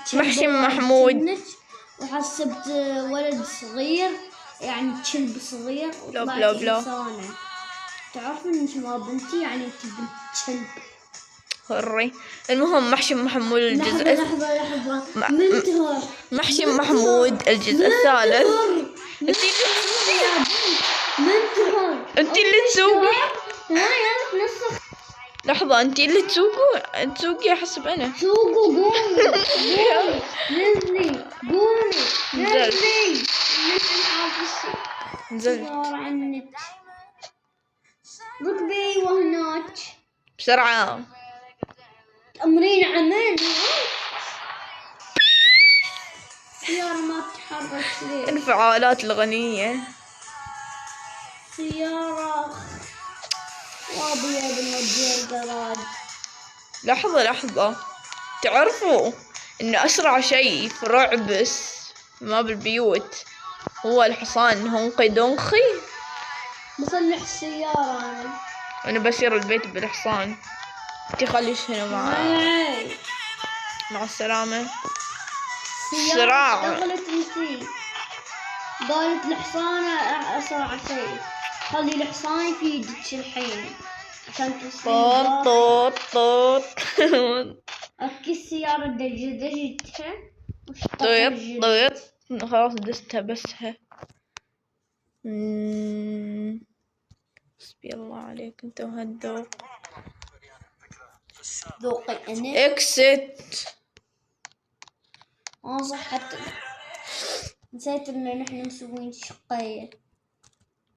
شفت محشي محمود وحسبت ولد صغير يعني كلب صغير وطلعت إنسانة. تعرفين إنك ما بنتي يعني أنت بنت كلب. هري. المهم محشي محمود الجزء لحظة منتهر. محشي محمود الجزء الثالث. منتهر. انتي اللي تسوقي. يلا نسخ. لحظة انتي اللي تسوقي حسب انا. سوقوا قومي نزلي قومي نزلي. نزلت عنك ركبي وهناك بسرعة. تأمرين عمل سيارة ما تتحرك ليه؟ انفعالات الغنية. سيارة وابيض نوديها الجراج. لحظة تعرفوا إن أسرع شيء في رعبس ما بالبيوت هو الحصان هونقي دونخي. بصلح السيارة أنا بسير البيت بالحصان. انتي خليش هنا مع السلامة. السيارة اشتغلت انتي قالت الحصانة أسرع شيء. خلي الحصان في يدك الحين عشان توصلين. طوط أكي السيارة دجتها طيط خلاص دستها بسها. حسبي الله عليك انت وهالذوق. ذوقي أنا اكست. صح. حتى نسيت إن نحن مسوين شقية.